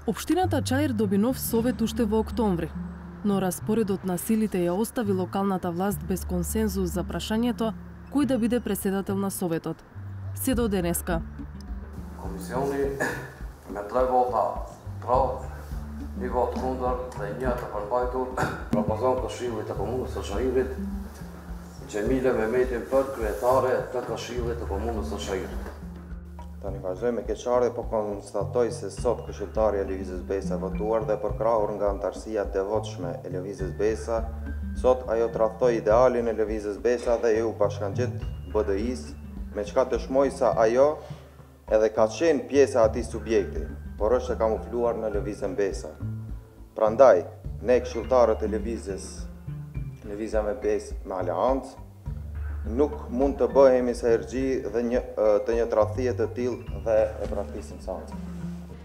Општината Чаир доби нов совет уште во октомври, но распоредот на силите ја остави локалната власт без консензус за прашањето кој да биде председател на советот. Се до денеска. Комисиони ме требаат прав нивот кондор да ињата парбајтор Рапазан Кашилите комуна со Шаирит Джемиле Меметин për kryetare të Këshillit të Komunës së Shairit. Tani vazhdojmë me keqardhje, po konstatoj se sot këshilltari e Lëvizjes Besa votuar dhe përkrahur nga antarësia e devotshme e Lëvizjes Besa, sot ajo tradhtoi idealin e Lëvizjes Besa dhe EU bashkangjit BDI-s, me çka dëshmoi sa ajo edhe ka qenë pjesë e atij subjekti, por është e kamufluar në Lëvizjen Besa. Prandaj, ne këshilltarët e Lëvizja me Besë me Aleancë, nuk mund të bëhemi sehergji dhe të një tradhtie të tillë dhe e praktisim sancë.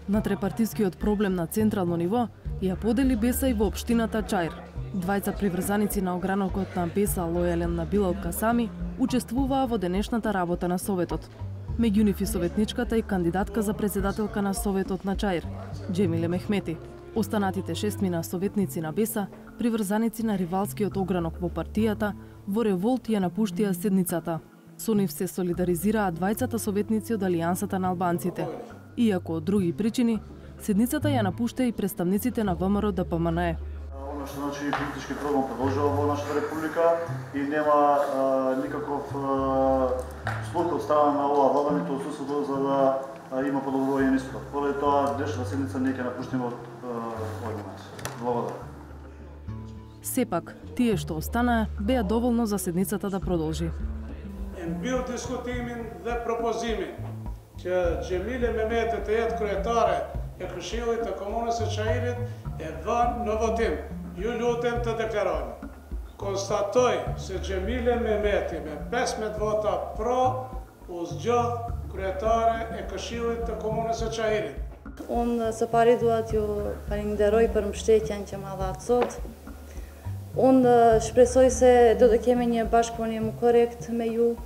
На трепартискиот проблем на централно ниво ја подели Беса и во општината Чаир. Двајца приврзаници на огранокот на Беса, лојален на Билал Касами, учествуваа во денешната работа на Советот. Меѓу нив и советничката и кандидатка за председателка на Советот на Чаир, Джемиле Мехмети. Останатите 6 советници на Беса, приврзаници на ривалскиот огранок во партијата, во револт ја напуштија седницата. Со нив се солидаризираа двајцата советници од Алијансата на албанците. Иако од други причини, седницата ја напушта и представниците на ВМРО ДПМНЕ. Оно што значи политички програм продолжува во нашата република и нема никаков слух од страна на оваа влада ниту отсутството за да има подобрување на истото. Поради тоа днешната седница не ќе напуштиме од овој момент. Благодарам. Сепак, тие што останаа беа доволно за седницата да продолжи. Në mbyll diskutimin dhe propozimin që Xhemile Mehmeti të jetë kryetare e Këshillit të Komunës së Çairit e vënë në votim. Ju lutem të deklaroni. Konstatoj se Xhemile Mehmeti me 15 vota pro u zgjodh kryetare e Këshillit të Komunës së Çairit. Unë së pari dua t'ju falenderoj për mbështetjen që ma dha sot. Unë shpresoj se do të kemi një bashkëpunim korrekt me ju,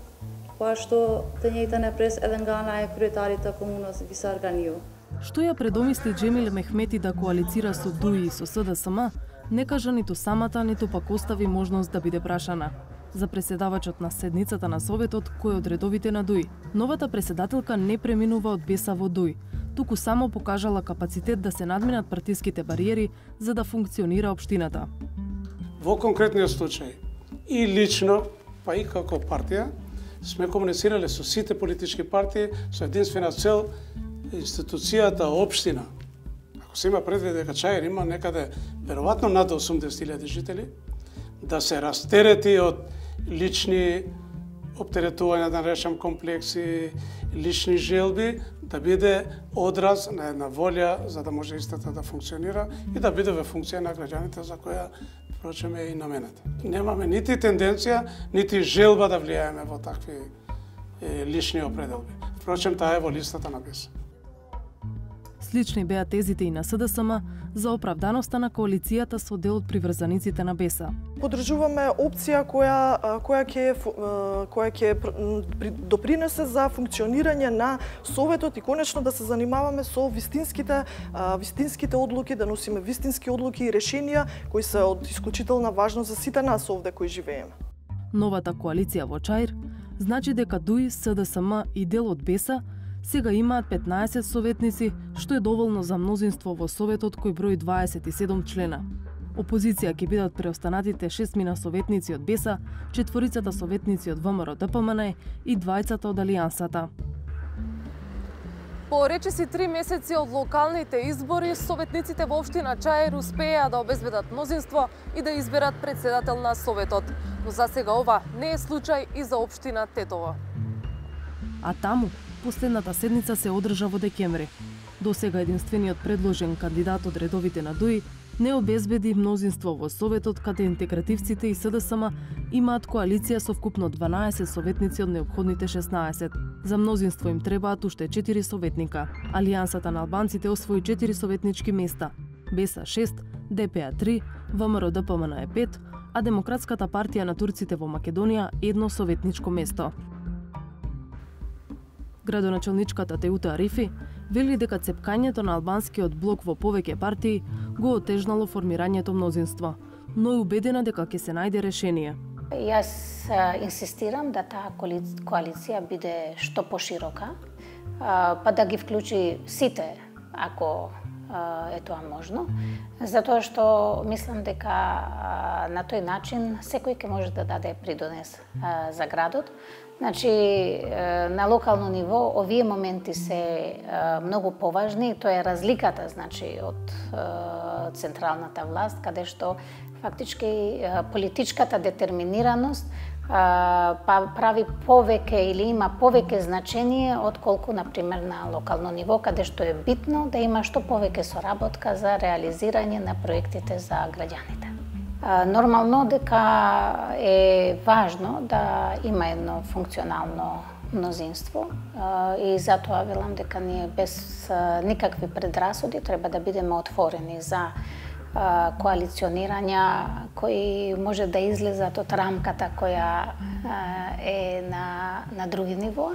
po ashtu të njëjtën e pres edhe nga ana e kryetarit të komunës Visa Arganiu. Што ја предомисли Джемиле Мехмети да коалицира со ДУИ и со СДСМ, не кажа ниту самата, ниту пак остави можност да биде прашана. За преседавачот на седницата на Советот, кој од редовите на ДУИ, новата преседателка не преминува од Беса во ДУИ, туку само покажала капацитет да се надминат партиските бариери за да функционира општината. Во конкретниот случај, и лично, па и како партија, сме комуницирале со сите политички партии со единствена цел институцијата општина. Ако се има предвид дека Чаир има некаде веројатно над 80.000 жители, да се растерети од лични оптеретувања, да речам комплекси, лични желби, да биде одраз на една волја за да може истата да функционира и да биде во функција на граѓаните за која впрочем е и намената. Немаме нити тенденција, нити желба да влијаеме во такви лични определби. Впрочем, таа е во листата на Беса. Слични беа тезите и на СДСМ за оправданоста на коалицијата со дел од приврзаниците на Беса. Поддржуваме опција која ќе допринесе за функционирање на Советот и конечно да се занимаваме со вистинските одлуки, да носиме вистински одлуки и решенија кои се од исклучителна важност за сите нас овде кои живееме. Новата коалиција во Чаир значи дека ДУИ, СДСМ и дел од Беса сега имаат 15 советници, што е доволно за мнозинство во Советот кој брои 27 члена. Опозиција ќе бидат преостанатите 6 советници од Беса, 4 советници од ВМРО ДПМН и 2 од Алијансата. По речиси 3 месеци од локалните избори, советниците во општина Чаир успеа да обезбедат мнозинство и да изберат председател на Советот. Но за сега ова не е случај и за општина Тетово. А таму, последната седница се одржа во декември. До сега единствениот предложен кандидат од редовите на ДУИ не обезбеди мнозинство во Советот, каде интегративците и СДСМ имаат коалиција со вкупно 12 советници од неопходните 16. За мнозинство им требаат уште 4 советника. Алијансата на албанците освои 4 советнички места. Беса 6, ДПА 3, ВМРО ДПМН 5, а Демократската партија на турците во Македонија 1 советничко место. Градоначалничката Теута Арифи вели дека цепкањето на албанскиот блок во повеќе партии го отежнало формирањето мнозинство, но е убедена дека ќе се најде решение. Јас инсистирам да таа коалиција биде што поширока, па да ги вклучи сите, ако е тоа можно, затоа што мислам дека на тој начин секој ќе може да даде придонес за градот. Значи, на локално ниво овие моменти се многу поважни, тоа е разликата, значи, од централната власт, каде што фактички политичката детерминираност прави повеќе или има повеќе значение отколку, например, на локално ниво, каде што е битно да има што повеќе соработка за реализирање на проектите за граѓаните. Нормално дека е важно да има едно функционално мнозинство и затоа велам дека ние без никакви предрасуди треба да бидеме отворени за коалиционирања кои може да излезат од рамката која е на други ниво.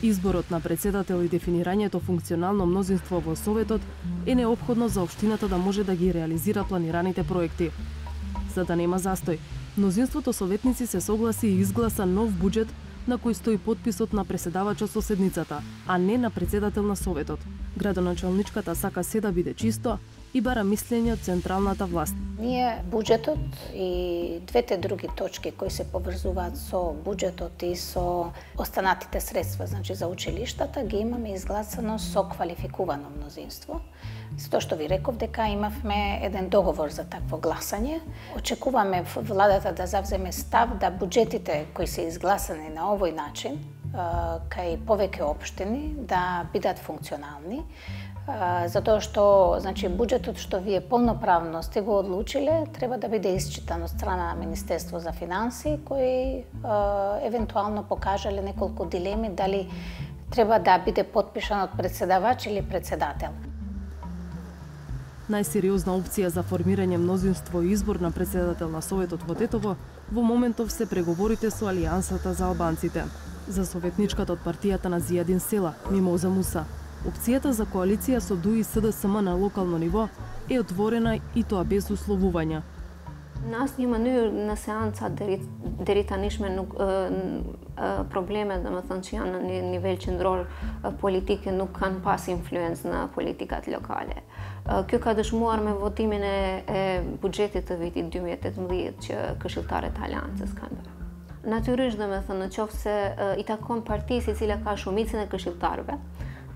Изборот на председател и дефинирањето функционално мнозинство во Советот е неопходно за општината да може да ги реализира планираните проекти. За да нема застој, мнозинството советници се согласи и изгласа нов буџет на кој стои потписот на преседавачот со седницата, а не на председател на Советот. Градоначалничката сака се да биде чисто и бара мислење од централната власт. Ние буџетот и двете други точки кои се поврзуваат со буџетот и со останатите средства, значи за училиштата, ги имаме изгласано со квалификувано мнозинство. Тоа што ви реков дека имавме еден договор за такво гласање. Очекуваме владата да завземе став да буџетите кои се изгласани на овој начин, кај повеќе општини, да бидат функционални, затоа што, значи, буџетот што вие полноправно сте го одлучиле, треба да биде исчитан од страна на Министерство за финанси, кои евентуално покажале неколку дилеми дали треба да биде потпишан од председавач или председател. Најсериозна опција за формирање мнозинство и избор на председател на Советот во Тетово во моментов се преговорите со Алијансата за албанците. За советничката од партијата на Зијадин Села, Мимоза Муса, опцијата за коалиција со ДУИ и СДСМ на локално ниво е отворена и тоа без условувања. Në asnjë mënyrë në seanca deri tanishme nuk problemet domethënë që janë në nivel qendror politike nuk kanë pas influencë në politikat lokale. Kjo ka dëshmuar me votimin e buxhetit të vitit 2018 që këshilltarët e Aleancës kanë bërë. Natyrisht domethënë nëse i takon partisë e cila ka shumicën e këshilltarëve,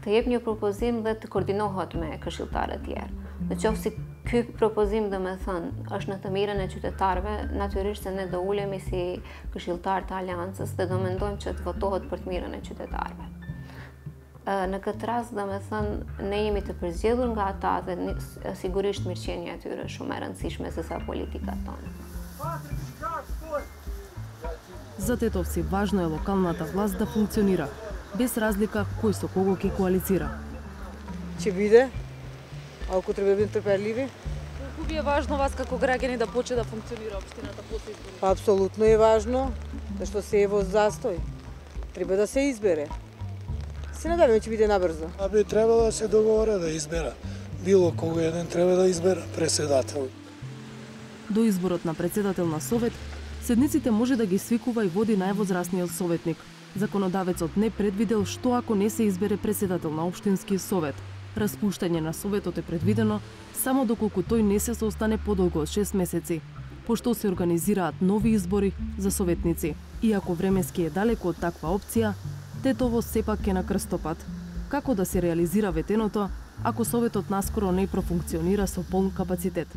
të jep një propozim dhe të koordinohet me këshilltarët e tjerë. Nëse ky propozim domethënë është në të mirën e qytetarëve, natyrisht se ne do ulemi si këshilltar të Aleancës dhe do mendojmë që të votohet për të mirën e qytetarëve. Në këtë rast, domethënë, ne jemi të përzgjedhur nga ata dhe sigurisht mirëqenia e tyre është shumë e rëndësishme se sa politikat tonë. За тетовци важно е локалната власт да функционира, без разлика кој со кого ќе коалицира. Ќе биде, ако треба да бидем трпеливи. Колку ви е важно вас како граѓани да почне да функционира општината после изборите? Апсолутно е важно, зашто се е во застој. Треба да се избере. Се надеваме ќе биде набрзо. Би требало да се договора да избера. Било кого еден треба да избера председател. До изборот на председател на Совет, седниците може да ги свикува и води највозрасниот советник. Законодавецот не предвидел што ако не се избере председател на општински совет. Распуштање на советот е предвидено само доколку тој не се состане подолго од 6 месеци, пошто се организираат нови избори за советници. Иако временски е далеко од таква опција, Тетово сепак е на крстопат. Како да се реализира ветеното ако советот наскоро не профункционира со полн капацитет?